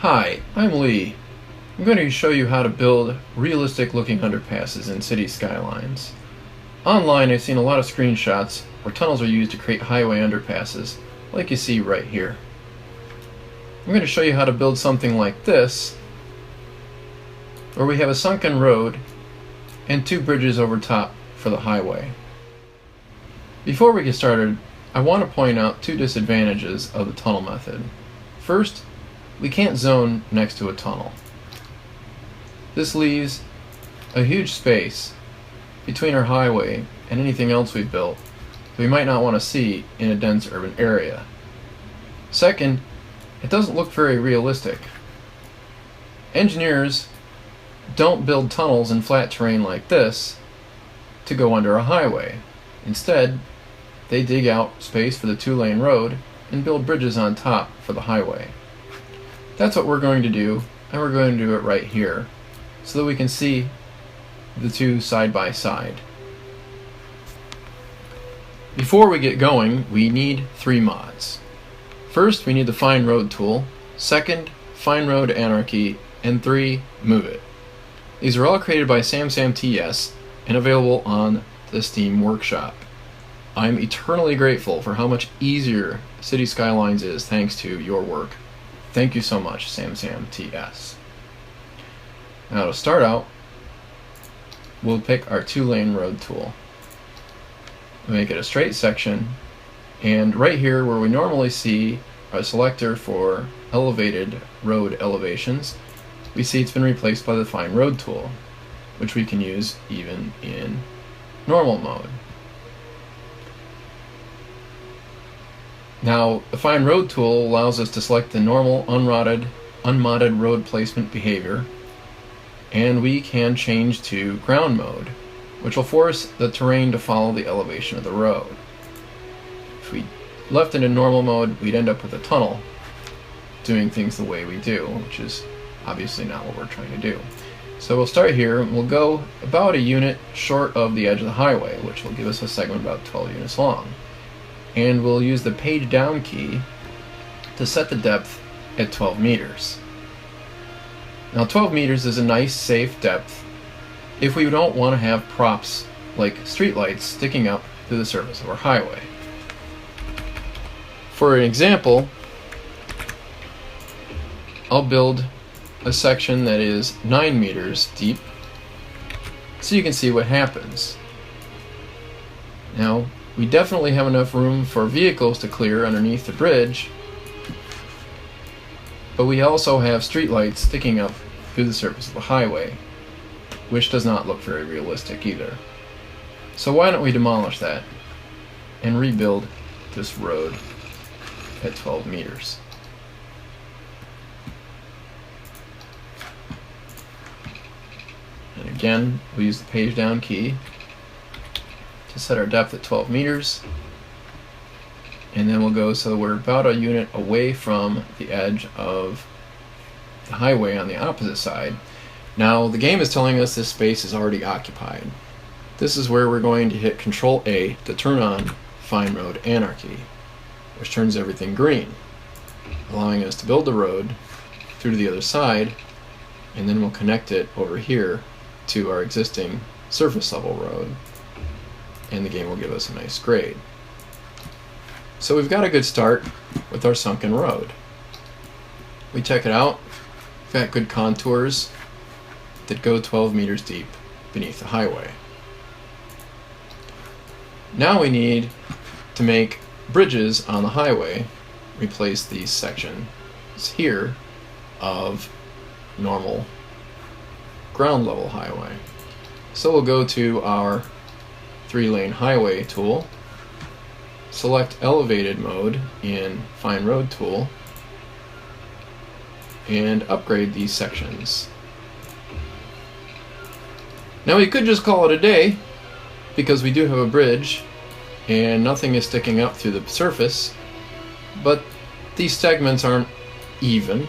Hi, I'm Lee. I'm going to show you how to build realistic looking underpasses in city skylines. Online I've seen a lot of screenshots where tunnels are used to create highway underpasses, like you see right here. I'm going to show you how to build something like this, where we have a sunken road and two bridges over top for the highway. Before we get started, I want to point out two disadvantages of the tunnel method. First, we can't zone next to a tunnel. This leaves a huge space between our highway and anything else we've built that we might not want to see in a dense urban area. Second, it doesn't look very realistic. Engineers don't build tunnels in flat terrain like this to go under a highway. Instead, they dig out space for the two-lane road and build bridges on top for the highway. That's what we're going to do, and we're going to do it right here so that we can see the two side by side. Before we get going, we need 3 mods. First, we need the Find Road tool. Second, Find Road Anarchy. And 3, Move It. These are all created by SamSamTS and available on the Steam Workshop. I'm eternally grateful for how much easier City Skylines is thanks to your work. Thank you so much, SamSamTS. Now to start out, we'll pick our 2-lane road tool. We'll make it a straight section, and right here where we normally see a selector for elevated road elevations, we see it's been replaced by the Find Road tool, which we can use even in normal mode. Now, the Find Road tool allows us to select the normal unmodded road placement behavior, and we can change to ground mode, which will force the terrain to follow the elevation of the road. If we left it in normal mode, we'd end up with a tunnel doing things the way we do, which is obviously not what we're trying to do. So we'll start here, and we'll go about a unit short of the edge of the highway, which will give us a segment about 12 units long. And we'll use the page down key to set the depth at 12 meters. Now 12 meters is a nice safe depth if we don't want to have props like streetlights sticking up through the surface of our highway. For an example, I'll build a section that is 9 meters deep so you can see what happens. Now, we definitely have enough room for vehicles to clear underneath the bridge, but we also have streetlights sticking up through the surface of the highway, which does not look very realistic either. So why don't we demolish that and rebuild this road at 12 meters. And again, we use the page down key to set our depth at 12 meters, and then we'll go so we're about a unit away from the edge of the highway on the opposite side. Now the game is telling us this space is already occupied. This is where we're going to hit Control A to turn on Find Road Anarchy, which turns everything green, allowing us to build the road through to the other side, and then we'll connect it over here to our existing surface level road, and the game will give us a nice grade. So we've got a good start with our sunken road. We check it out. We've got good contours that go 12 meters deep beneath the highway. Now we need to make bridges on the highway, replace these sections here of normal ground level highway. So we'll go to our 3-lane highway tool, select elevated mode in Find Road tool, and upgrade these sections. Now we could just call it a day because we do have a bridge and nothing is sticking up through the surface, but these segments aren't even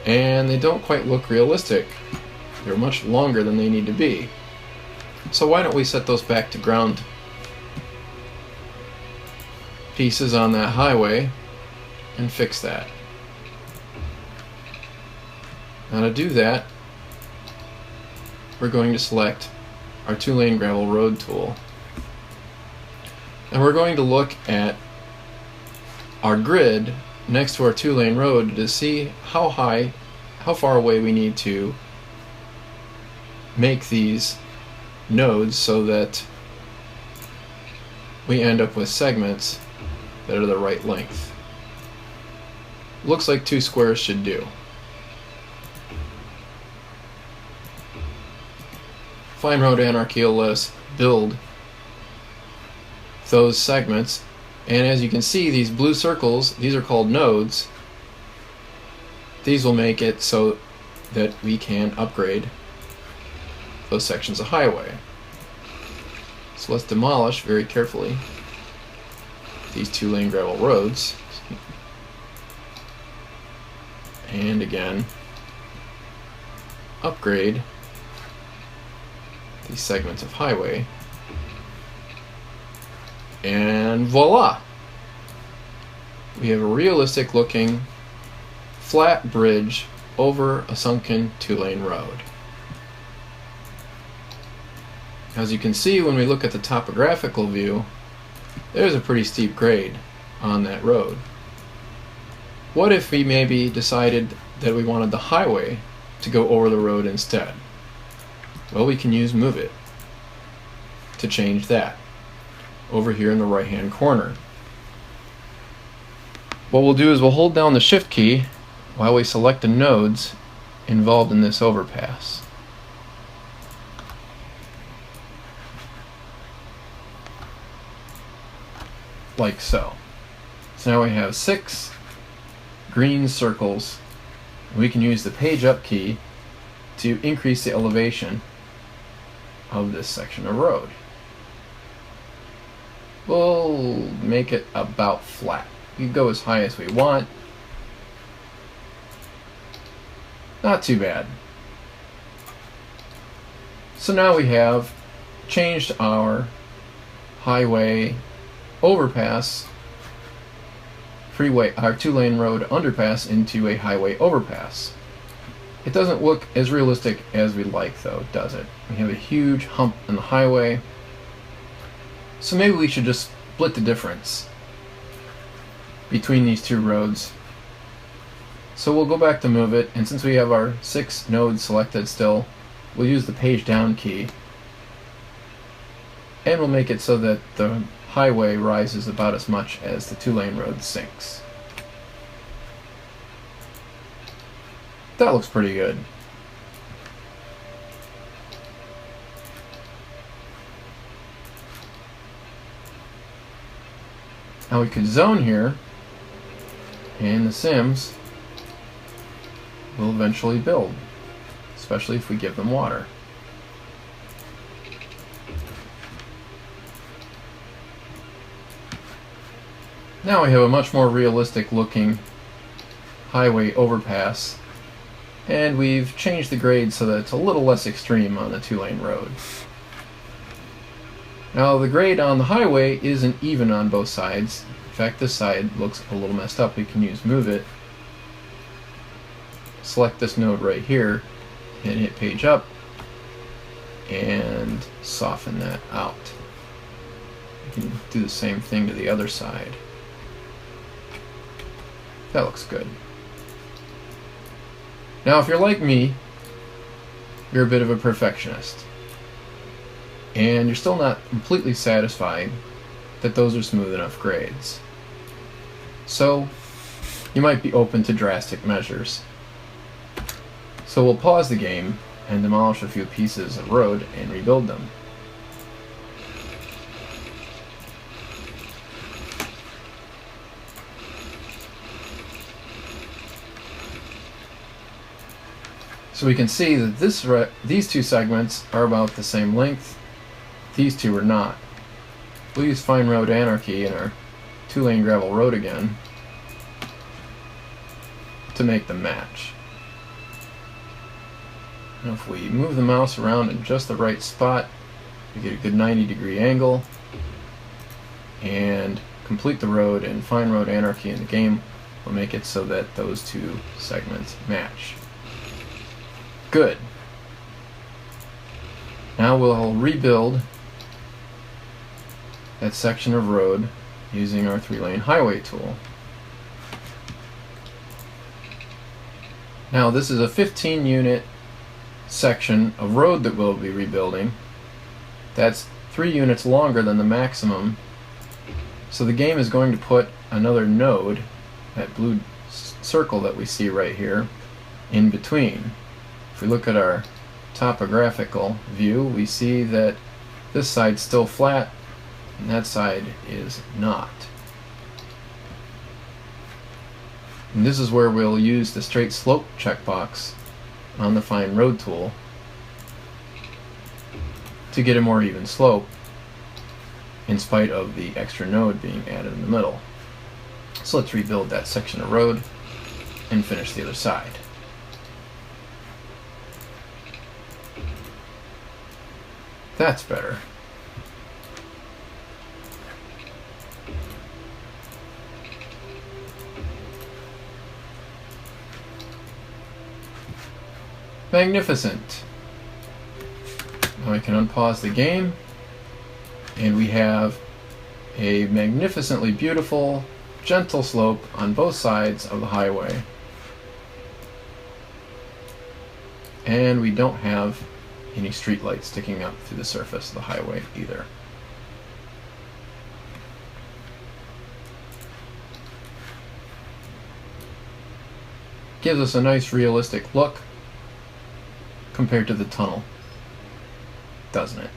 and they don't quite look realistic. They're much longer than they need to be. So why don't we set those back to ground pieces on that highway and fix that. Now to do that, we're going to select our 2-lane gravel road tool. And we're going to look at our grid next to our 2-lane road to see how far away we need to make these nodes so that we end up with segments that are the right length. Looks like 2 squares should do. Find Road Anarchy will let us build those segments, and as you can see, these blue circles, these are called nodes. These will make it so that we can upgrade those sections of highway. So let's demolish very carefully these 2-lane gravel roads, and again upgrade these segments of highway, and voila! We have a realistic looking flat bridge over a sunken 2-lane road. As you can see, when we look at the topographical view, there's a pretty steep grade on that road. What if we maybe decided that we wanted the highway to go over the road instead? Well, we can use Move It to change that over here in the right hand corner. What we'll do is we'll hold down the Shift key while we select the nodes involved in this overpass. Like so. So now we have 6 green circles. We can use the page up key to increase the elevation of this section of road. We'll make it about flat. We can go as high as we want. Not too bad. So now we have changed our highway overpass freeway, our 2-lane road underpass, into a highway overpass. It doesn't look as realistic as we'd like though, does it? We have a huge hump in the highway. So maybe we should just split the difference between these 2 roads. So we'll go back to Move It, and since we have our 6 nodes selected still, we'll use the page down key, and we'll make it so that the highway rises about as much as the 2-lane road sinks. That looks pretty good. Now we could zone here, and the Sims will eventually build, especially if we give them water. Now we have a much more realistic looking highway overpass, and we've changed the grade so that it's a little less extreme on the 2-lane road. Now the grade on the highway isn't even on both sides. In fact, this side looks a little messed up. We can use Move It, select this node right here, and hit page up, and soften that out. We can do the same thing to the other side. That looks good. Now if you're like me, you're a bit of a perfectionist, and you're still not completely satisfied that those are smooth enough grades. So you might be open to drastic measures. So we'll pause the game and demolish a few pieces of road and rebuild them. So we can see that these 2 segments are about the same length. These 2 are not. We'll use Find Road Anarchy in our 2-lane gravel road again to make them match. Now if we move the mouse around in just the right spot, we get a good 90-degree angle, and complete the road and Find Road Anarchy in the game will make it so that those 2 segments match. Good. Now we'll rebuild that section of road using our 3-lane highway tool. Now this is a 15 unit section of road that we'll be rebuilding. That's 3 units longer than the maximum. So the game is going to put another node, that blue circle that we see right here, in between. If we look at our topographical view, we see that this side's still flat and that side is not. And this is where we'll use the straight slope checkbox on the Find Road tool to get a more even slope in spite of the extra node being added in the middle. So let's rebuild that section of road and finish the other side. That's better. Magnificent. Now I can unpause the game, and we have a magnificently beautiful, gentle slope on both sides of the highway. And we don't have any street lights sticking up through the surface of the highway either. Gives us a nice realistic look compared to the tunnel, doesn't it?